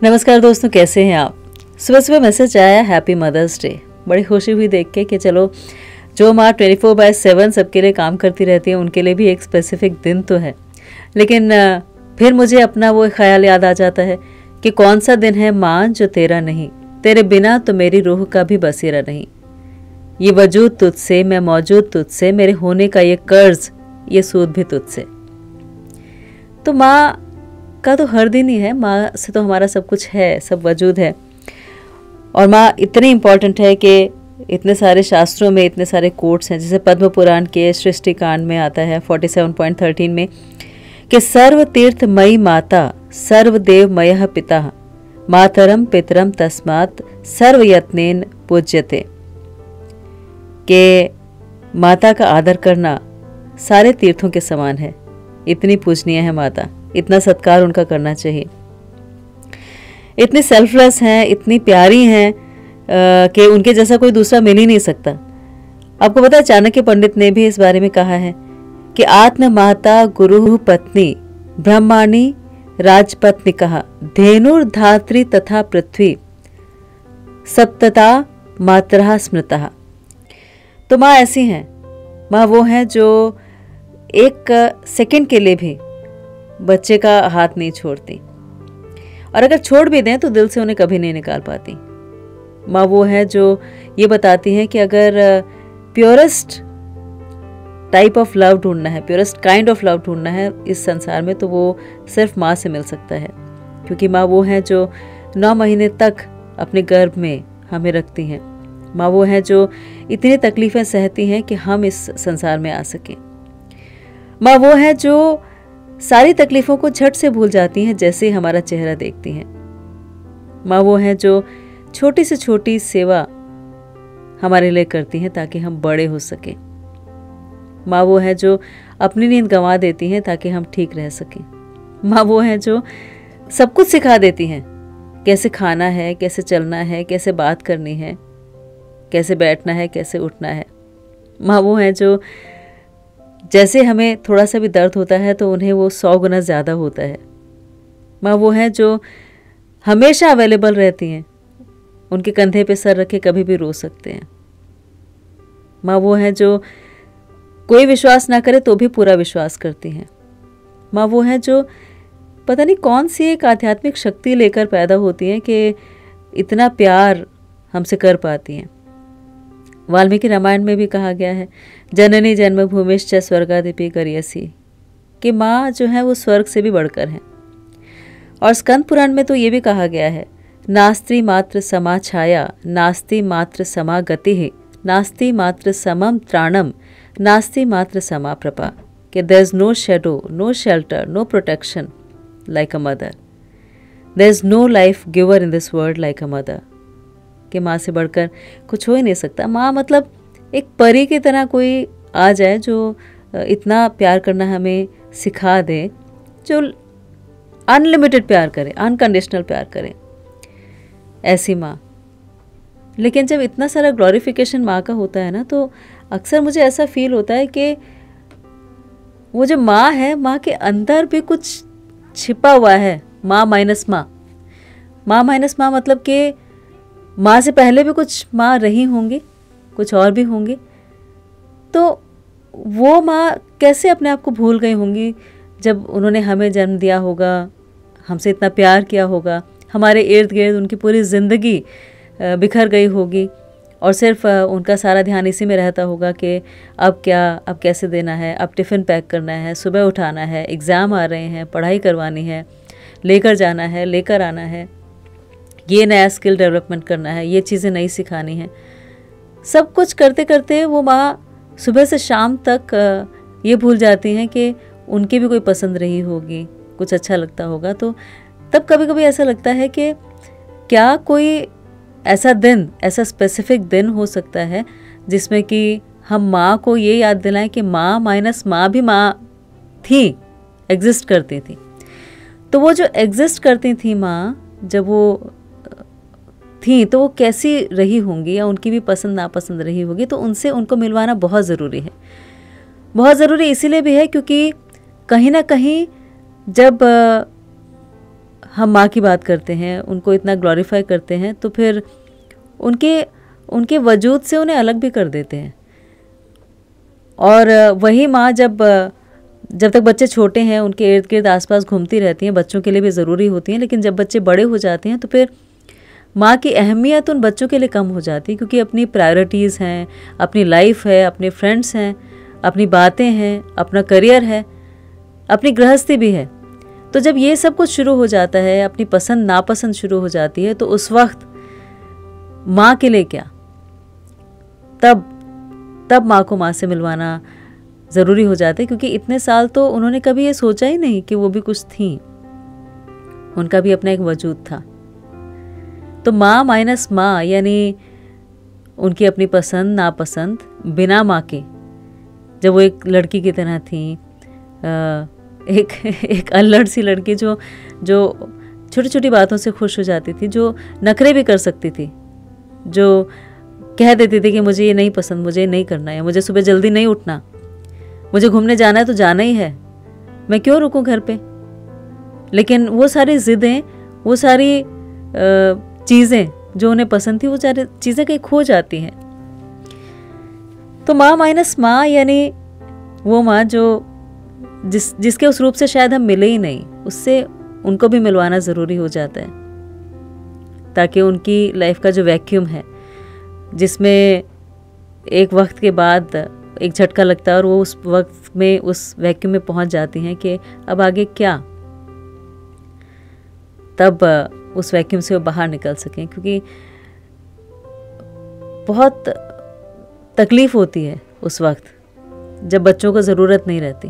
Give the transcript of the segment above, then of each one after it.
नमस्कार दोस्तों, कैसे हैं आप। सुबह सुबह मैसेज आया हैप्पी मदर्स डे। बड़ी खुशी हुई देख के कि चलो जो माँ 24/7 सबके लिए काम करती रहती है उनके लिए भी एक स्पेसिफिक दिन तो है। लेकिन फिर मुझे अपना वो ख्याल याद आ जाता है कि कौन सा दिन है माँ जो तेरा नहीं, तेरे बिना तो मेरी रूह का भी बसेरा नहीं। ये वजूद तुझसे, मैं मौजूद तुझसे, मेरे होने का ये कर्ज, ये सूद भी तुझसे। तो माँ का तो हर दिन ही है, माँ से तो हमारा सब कुछ है, सब वजूद है। और माँ इतनी इम्पॉर्टेंट है कि इतने सारे शास्त्रों में इतने सारे कोट्स हैं, जैसे पद्म पुराण के सृष्टि कांड में आता है 47.13 में कि सर्व तीर्थमयी माता सर्वदेवमयः पिता मातरम पितरम तस्मात् सर्वयत्नेन पूज्यते। कि माता का आदर करना सारे तीर्थों के समान है। इतनी पूजनीय है माता, इतना सत्कार उनका करना चाहिए। इतनी सेल्फलेस हैं, इतनी प्यारी हैं कि उनके जैसा कोई दूसरा मिल ही नहीं सकता। आपको पता है चाणक्य पंडित ने भी इस बारे में कहा है कि आत्म माता गुरु पत्नी ब्रह्माणी राजपत्नी कहा धेनुर्धात्री तथा पृथ्वी सप्तता मातरः स्मृतः। तो माँ ऐसी हैं, माँ वो हैं जो एक सेकंड के लिए भी बच्चे का हाथ नहीं छोड़ती, और अगर छोड़ भी दें तो दिल से उन्हें कभी नहीं निकाल पाती। माँ वो है जो ये बताती हैं कि अगर प्योरेस्ट टाइप ऑफ लव ढूंढना है, प्योरेस्ट काइंड ऑफ लव ढूंढना है इस संसार में, तो वो सिर्फ माँ से मिल सकता है। क्योंकि माँ वो है जो 9 महीने तक अपने गर्भ में हमें रखती हैं। माँ वो है जो इतनी तकलीफ़ें सहती हैं कि हम इस संसार में आ सकें। माँ वो है जो सारी तकलीफ़ों को झट से भूल जाती हैं जैसे हमारा चेहरा देखती हैं। माँ वो है जो छोटी से छोटी सेवा हमारे लिए करती हैं ताकि हम बड़े हो सकें। माँ वो है जो अपनी नींद गंवा देती हैं ताकि हम ठीक रह सकें। माँ वो है जो सब कुछ सिखा देती हैं, कैसे खाना है, कैसे चलना है, कैसे बात करनी है, कैसे बैठना है, कैसे उठना है। माँ वो है जो जैसे हमें थोड़ा सा भी दर्द होता है तो उन्हें वो 100 गुना ज़्यादा होता है। माँ वो है जो हमेशा अवेलेबल रहती हैं, उनके कंधे पे सर रखे कभी भी रो सकते हैं। माँ वो है जो कोई विश्वास ना करे तो भी पूरा विश्वास करती हैं। माँ वो है जो पता नहीं कौन सी एक आध्यात्मिक शक्ति लेकर पैदा होती हैं कि इतना प्यार हमसे कर पाती हैं। वाल्मीकि रामायण में भी कहा गया है जननी जन्मभूमिश्च स्वर्गादिपि गरीयसी, कि माँ जो है वो स्वर्ग से भी बढ़कर हैं। और स्कंद पुराण में तो ये भी कहा गया है नास्ति मात्र समा छाया नास्ति मात्र समा गति नास्ति मात्र समम त्राणम नास्ति मात्र समा प्रभा, कि there is no shadow, no shelter, no protection like a mother. There is no life giver in this world like a mother. कि माँ से बढ़कर कुछ हो ही नहीं सकता। माँ मतलब एक परी की तरह कोई आ जाए जो इतना प्यार करना हमें सिखा दे, जो अनलिमिटेड प्यार करे, अनकंडीशनल प्यार करे, ऐसी माँ। लेकिन जब इतना सारा ग्लोरिफिकेशन माँ का होता है ना, तो अक्सर मुझे ऐसा फील होता है कि वो जो माँ है, माँ के अंदर भी कुछ छिपा हुआ है। माँ माइनस माँ, माँ माइनस माँ मतलब कि माँ से पहले भी कुछ माँ रही होंगी, कुछ और भी होंगी। तो वो माँ कैसे अपने आप को भूल गई होंगी जब उन्होंने हमें जन्म दिया होगा, हमसे इतना प्यार किया होगा, हमारे इर्द गिर्द उनकी पूरी ज़िंदगी बिखर गई होगी और सिर्फ उनका सारा ध्यान इसी में रहता होगा कि अब क्या, अब कैसे देना है, अब टिफ़िन पैक करना है, सुबह उठाना है, एग्ज़ाम आ रहे हैं, पढ़ाई करवानी है, लेकर जाना है, लेकर आना है, ये नया स्किल डेवलपमेंट करना है, ये चीज़ें नई सिखानी है। सब कुछ करते करते वो माँ सुबह से शाम तक ये भूल जाती हैं कि उनकी भी कोई पसंद रही होगी, कुछ अच्छा लगता होगा। तो तब कभी कभी ऐसा लगता है कि क्या कोई ऐसा दिन, ऐसा स्पेसिफिक दिन हो सकता है जिसमें कि हम माँ को ये याद दिलाएं कि माँ माइनस माँ भी माँ थी, एग्जिस्ट करती थी। तो वो जो एग्जिस्ट करती थी माँ, जब वो थी तो वो कैसी रही होंगी, या उनकी भी पसंद नापसंद रही होगी। तो उनसे उनको मिलवाना बहुत ज़रूरी है। बहुत ज़रूरी इसीलिए भी है क्योंकि कहीं ना कहीं जब हम माँ की बात करते हैं, उनको इतना ग्लोरीफाई करते हैं, तो फिर उनके वजूद से उन्हें अलग भी कर देते हैं। और वही माँ जब तक बच्चे छोटे हैं उनके इर्द गिर्द आसपास घूमती रहती हैं, बच्चों के लिए भी ज़रूरी होती हैं, लेकिन जब बच्चे बड़े हो जाते हैं तो फिर माँ की अहमियत उन बच्चों के लिए कम हो जाती है, क्योंकि अपनी प्रायोरिटीज़ हैं, अपनी लाइफ है, अपने फ्रेंड्स हैं, अपनी बातें हैं, अपना करियर है, अपनी गृहस्थी भी है। तो जब ये सब कुछ शुरू हो जाता है, अपनी पसंद नापसंद शुरू हो जाती है, तो उस वक्त माँ के लिए क्या, तब माँ को माँ से मिलवाना ज़रूरी हो जाता है, क्योंकि इतने साल तो उन्होंने कभी ये सोचा ही नहीं कि वो भी कुछ थी, उनका भी अपना एक वजूद था। तो माँ माइनस माँ यानी उनकी अपनी पसंद नापसंद बिना माँ के, जब वो एक लड़की की तरह थी, एक अल्लड़ सी लड़की जो छोटी छोटी बातों से खुश हो जाती थी, जो नखरे भी कर सकती थी, जो कह देती थी कि मुझे ये नहीं पसंद, मुझे ये नहीं करना है, मुझे सुबह जल्दी नहीं उठना, मुझे घूमने जाना है तो जाना ही है, मैं क्यों रुकूं घर पे। लेकिन वो सारी ज़िदें, वो सारी चीज़ें जो उन्हें पसंद थी, वो सारी चीज़ें कहीं खो जाती हैं। तो माँ माइनस माँ यानी वो माँ जो जिसके उस रूप से शायद हम मिले ही नहीं, उससे उनको भी मिलवाना ज़रूरी हो जाता है, ताकि उनकी लाइफ का जो वैक्यूम है, जिसमें एक वक्त के बाद एक झटका लगता है और वो उस वक्त में उस वैक्यूम में पहुंच जाती हैं कि अब आगे क्या, तब उस वैक्यूम से वो बाहर निकल सकें। क्योंकि बहुत तकलीफ़ होती है उस वक्त जब बच्चों को ज़रूरत नहीं रहती।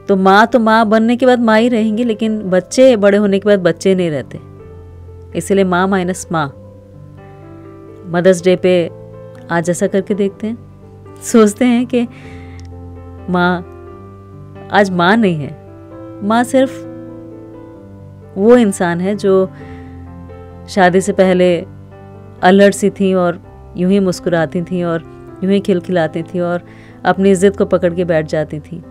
तो माँ बनने के बाद माँ ही रहेंगी, लेकिन बच्चे बड़े होने के बाद बच्चे नहीं रहते। इसीलिए माँ माइनस माँ। मदर्स डे पे आज ऐसा करके देखते हैं, सोचते हैं कि माँ आज माँ नहीं है, माँ सिर्फ वो इंसान है जो शादी से पहले अल्हड़ सी थी और यूं ही मुस्कुराती थी और यूं ही खिलखिलाती थी और अपनी इज्जत को पकड़ के बैठ जाती थी।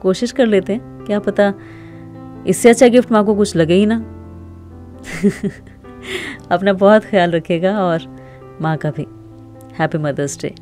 कोशिश कर लेते हैं, क्या पता इससे अच्छा गिफ्ट माँ को कुछ लगे ही ना। अपना बहुत ख्याल रखिएगा और माँ का भी। Happy mother's day.